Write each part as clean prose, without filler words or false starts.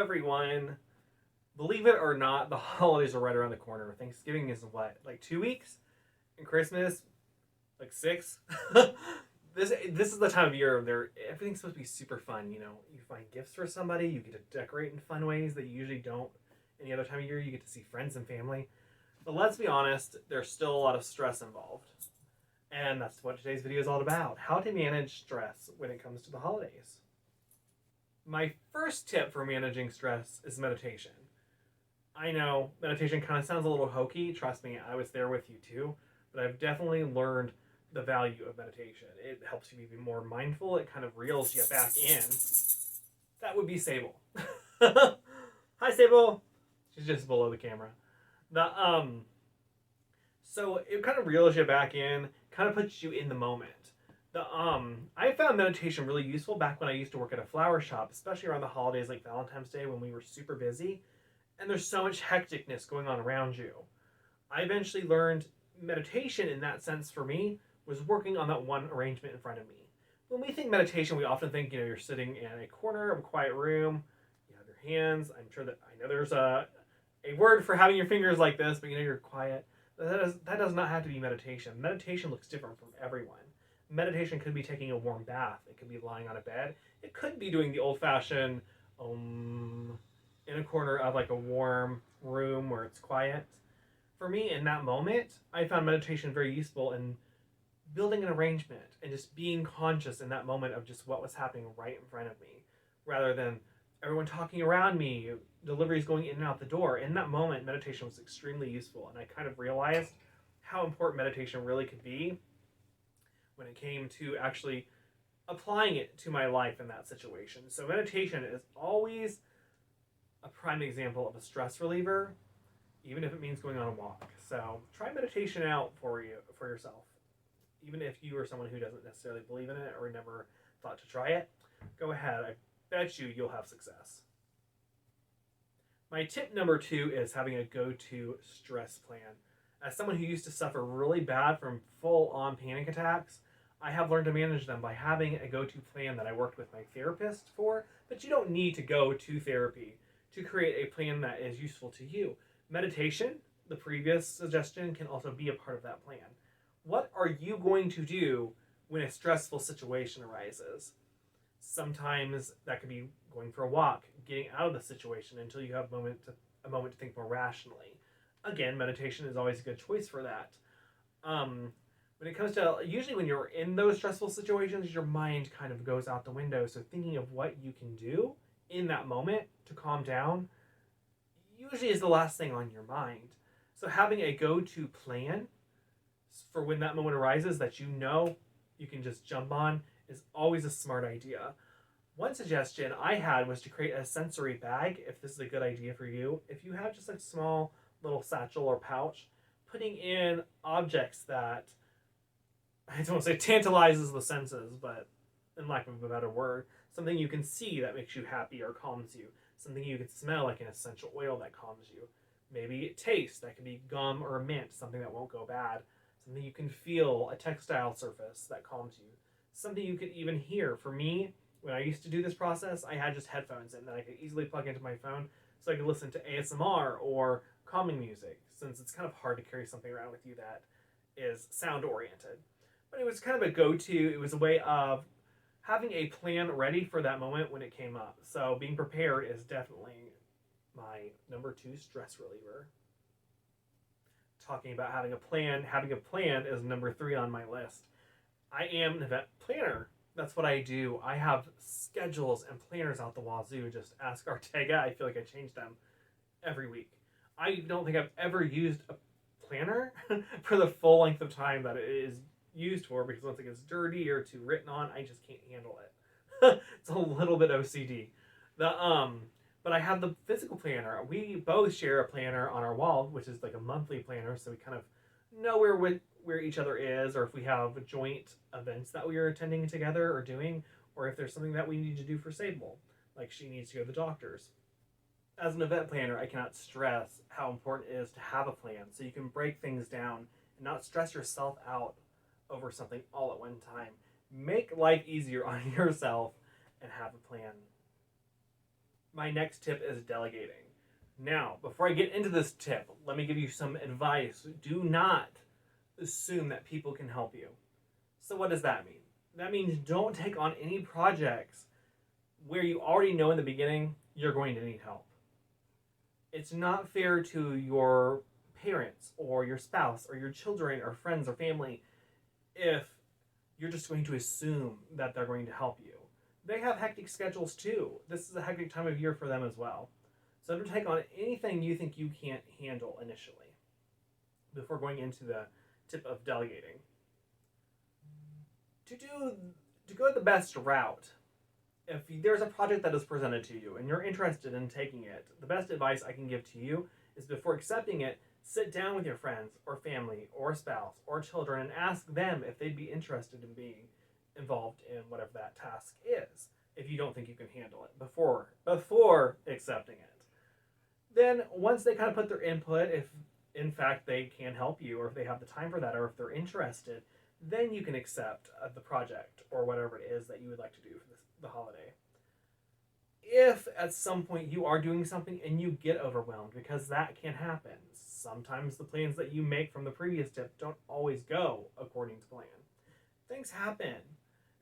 everyone. Believe it or not, the holidays are right around the corner. Thanksgiving is what, like 2 weeks? And Christmas, like 6? This is the time of year where everything's supposed to be super fun. You find gifts for somebody, you get to decorate in fun ways that you usually don't any other time of year. You get to see friends and family. But let's be honest, there's still a lot of stress involved. And that's what today's video is all about. How to manage stress when it comes to the holidays. My first tip for managing stress is meditation. I know meditation kind of sounds a little hokey. Trust me, I was there with you too. But I've definitely learned the value of meditation. It helps you be more mindful. It kind of reels you back in. That would be Sable. Hi, Sable. She's just below the camera. So it kind of reels you back in, kind of puts you in the moment. I found meditation really useful back when I used to work at a flower shop, especially around the holidays like Valentine's Day when we were super busy and there's so much hecticness going on around you. I eventually learned meditation in that sense for me was working on that one arrangement in front of me. When we think meditation, we often think, you're sitting in a corner of a quiet room, you have your hands. I'm sure that I know there's a word for having your fingers like this, but you're quiet. That does not have to be meditation. Meditation looks different from everyone. Meditation could be taking a warm bath. It could be lying on a bed. It could be doing the old-fashioned in a corner of like a warm room where it's quiet. For me, in that moment, I found meditation very useful in building an arrangement and just being conscious in that moment of just what was happening right in front of me, rather than everyone talking around me, deliveries going in and out the door. In that moment, meditation was extremely useful, and I kind of realized how important meditation really could be when it came to actually applying it to my life in that situation. So meditation is always a prime example of a stress reliever, even if it means going on a walk. So try meditation out for yourself. Even if you are someone who doesn't necessarily believe in it or never thought to try it, go ahead. I bet you'll have success. My tip number 2 is having a go-to stress plan. As someone who used to suffer really bad from full-on panic attacks, I have learned to manage them by having a go-to plan that I worked with my therapist for, but you don't need to go to therapy to create a plan that is useful to you. Meditation, the previous suggestion, can also be a part of that plan. What are you going to do when a stressful situation arises? Sometimes that could be going for a walk, getting out of the situation until you have a moment to think more rationally. Again, meditation is always a good choice for that. When it comes to, usually when you're in those stressful situations, your mind kind of goes out the window. So thinking of what you can do in that moment to calm down usually is the last thing on your mind. So having a go-to plan for when that moment arises that you can just jump on is always a smart idea. One suggestion I had was to create a sensory bag, if this is a good idea for you. If you have just a small little satchel or pouch, putting in objects that, I don't want to say tantalizes the senses, but in lack of a better word, something you can see that makes you happy or calms you. Something you can smell, like an essential oil that calms you. Maybe taste, that could be gum or mint, something that won't go bad. Something you can feel, a textile surface that calms you. Something you could even hear. For me, when I used to do this process, I had just headphones in that I could easily plug into my phone so I could listen to ASMR or calming music, since it's kind of hard to carry something around with you that is sound oriented. But it was kind of a go-to. It was a way of having a plan ready for that moment when it came up. So being prepared is definitely my number 2 stress reliever. Talking about having a plan is number 3 on my list. I am an event planner. That's what I do. I have schedules and planners out the wazoo. Just ask Ortega. I feel like I change them every week. I don't think I've ever used a planner for the full length of time that it is used for, because once it gets dirty or too written on, I just can't handle it. It's a little bit OCD. But I have the physical planner. We both share a planner on our wall, which is like a monthly planner, so we kind of know where each other is, or if we have joint events that we are attending together or doing, or if there's something that we need to do for Sable, like she needs to go to the doctor's. As an event planner, I cannot stress how important it is to have a plan so you can break things down and not stress yourself out over something all at one time. Make life easier on yourself and have a plan. My next tip is delegating. Now, before I get into this tip, let me give you some advice. Do not assume that people can help you. So, what does that mean? That means don't take on any projects where you already know in the beginning you're going to need help. It's not fair to your parents or your spouse or your children or friends or family if you're just going to assume that they're going to help you. They have hectic schedules too. This is a hectic time of year for them as well. So don't take on anything you think you can't handle initially before going into the tip of delegating. To go the best route, if there's a project that is presented to you and you're interested in taking it, the best advice I can give to you is before accepting it, sit down with your friends or family or spouse or children and ask them if they'd be interested in being involved in whatever that task is, if you don't think you can handle it before accepting it. Then once they kind of put their input, if in fact they can help you or if they have the time for that or if they're interested, then you can accept the project or whatever it is that you would like to do for the holiday. If at some point you are doing something and you get overwhelmed, because that can happen, sometimes the plans that you make from the previous tip don't always go according to plan. Things happen.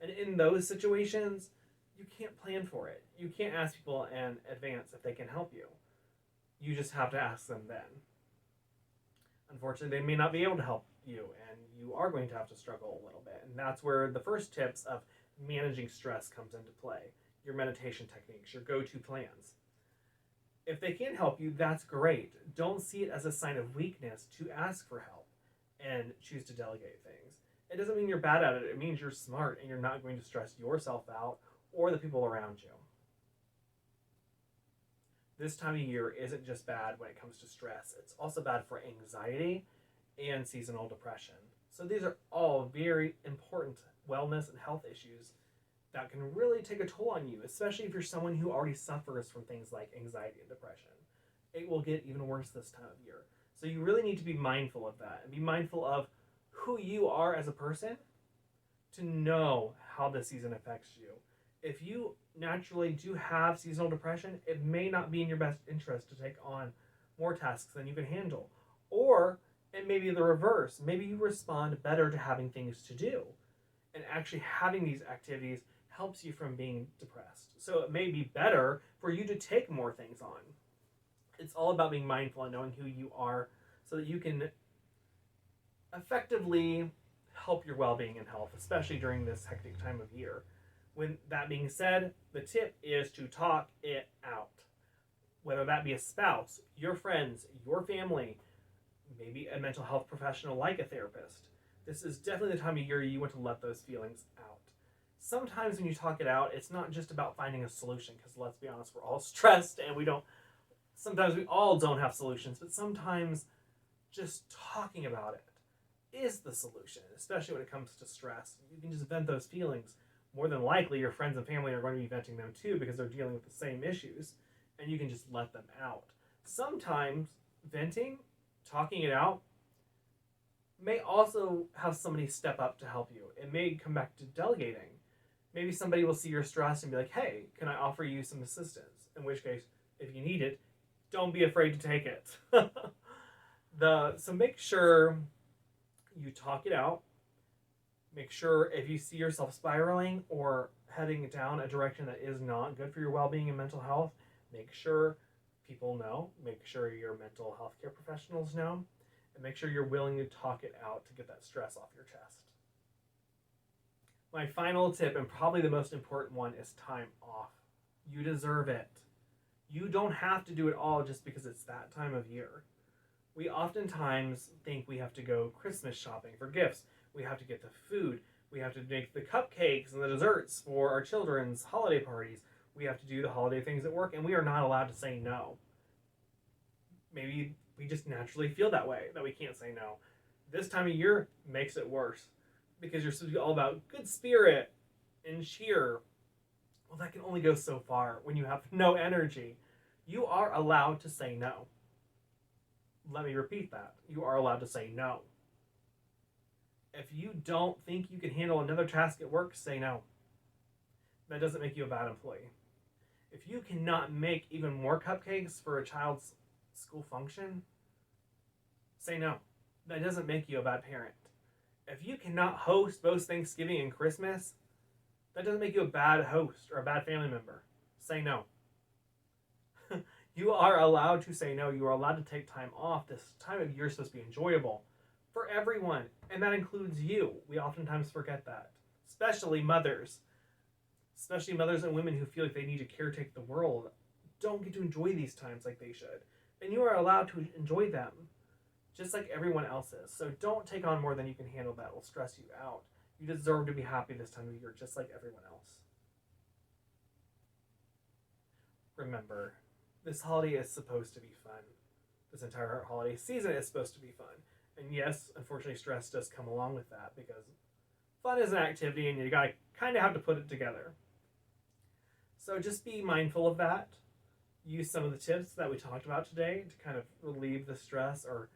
And in those situations, you can't plan for it. You can't ask people in advance if they can help you. You just have to ask them then. Unfortunately, they may not be able to help you, and you are going to have to struggle a little bit. And that's where the first tips of managing stress comes into play. Your meditation techniques, your go-to plans. If they can help you, that's great. Don't see it as a sign of weakness to ask for help and choose to delegate things. It doesn't mean you're bad at it. It means you're smart and you're not going to stress yourself out or the people around you. This time of year isn't just bad when it comes to stress. It's also bad for anxiety and seasonal depression. So these are all very important wellness and health issues that can really take a toll on you, especially if you're someone who already suffers from things like anxiety and depression. It will get even worse this time of year. So you really need to be mindful of that and be mindful of who you are as a person to know how the season affects you. If you naturally do have seasonal depression, it may not be in your best interest to take on more tasks than you can handle. Or it may be the reverse. Maybe you respond better to having things to do. And actually having these activities helps you from being depressed. So it may be better for you to take more things on. It's all about being mindful and knowing who you are so that you can effectively help your well-being and health, especially during this hectic time of year. When that being said, the tip is to talk it out. Whether that be a spouse, your friends, your family, maybe a mental health professional like a therapist. This is definitely the time of year you want to let those feelings out. Sometimes when you talk it out, it's not just about finding a solution, because let's be honest, we're all stressed and sometimes we all don't have solutions, but sometimes just talking about it is the solution, especially when it comes to stress. You can just vent those feelings. More than likely, your friends and family are going to be venting them too because they're dealing with the same issues, and you can just let them out. Sometimes venting, talking it out, may also have somebody step up to help you. It may come back to delegating. Maybe somebody will see your stress and be like, hey, can I offer you some assistance? In which case, if you need it, don't be afraid to take it. So make sure you talk it out. Make sure if you see yourself spiraling or heading down a direction that is not good for your well-being and mental health, make sure people know. Make sure your mental health care professionals know. And make sure you're willing to talk it out to get that stress off your chest. My final tip, and probably the most important one, is time off. You deserve it. You don't have to do it all just because it's that time of year. We oftentimes think we have to go Christmas shopping for gifts. We have to get the food. We have to make the cupcakes and the desserts for our children's holiday parties. We have to do the holiday things at work, and we are not allowed to say no. Maybe we just naturally feel that way, that we can't say no. This time of year makes it worse because you're supposed to be all about good spirit and cheer. Well, that can only go so far when you have no energy. You are allowed to say no. Let me repeat that. You are allowed to say no. If you don't think you can handle another task at work, say no. That doesn't make you a bad employee. If you cannot make even more cupcakes for a child's school function, say no. That doesn't make you a bad parent. If you cannot host both Thanksgiving and Christmas, that doesn't make you a bad host or a bad family member. Say no. You are allowed to say no. You are allowed to take time off. This time of year is supposed to be enjoyable for everyone, and that includes you. We oftentimes forget that, especially mothers. Especially mothers and women who feel like they need to caretake the world don't get to enjoy these times like they should. And you are allowed to enjoy them, just like everyone else is. So don't take on more than you can handle that will stress you out. You deserve to be happy this time of year, just like everyone else. Remember, this holiday is supposed to be fun. This entire holiday season is supposed to be fun. And yes, unfortunately, stress does come along with that because fun is an activity and you gotta kind of have to put it together. So just be mindful of that. Use some of the tips that we talked about today to kind of relieve the stress or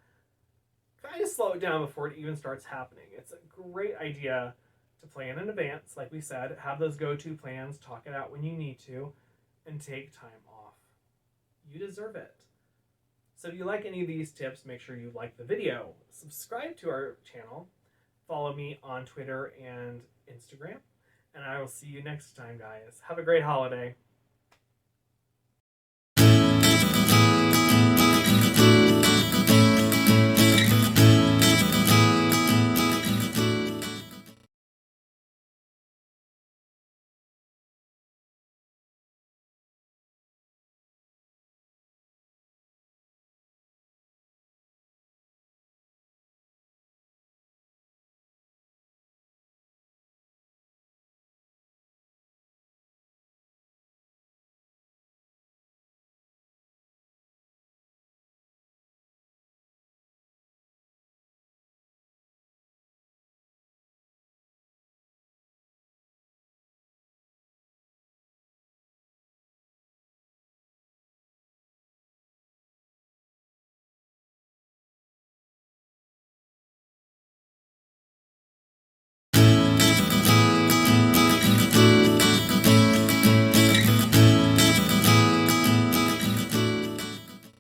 kind of slow it down before it even starts happening. It's a great idea to plan in advance, like we said, have those go-to plans, talk it out when you need to, and take time off. You deserve it. So if you like any of these tips, make sure you like the video, subscribe to our channel, follow me on Twitter and Instagram, and I will see you next time, guys. Have a great holiday.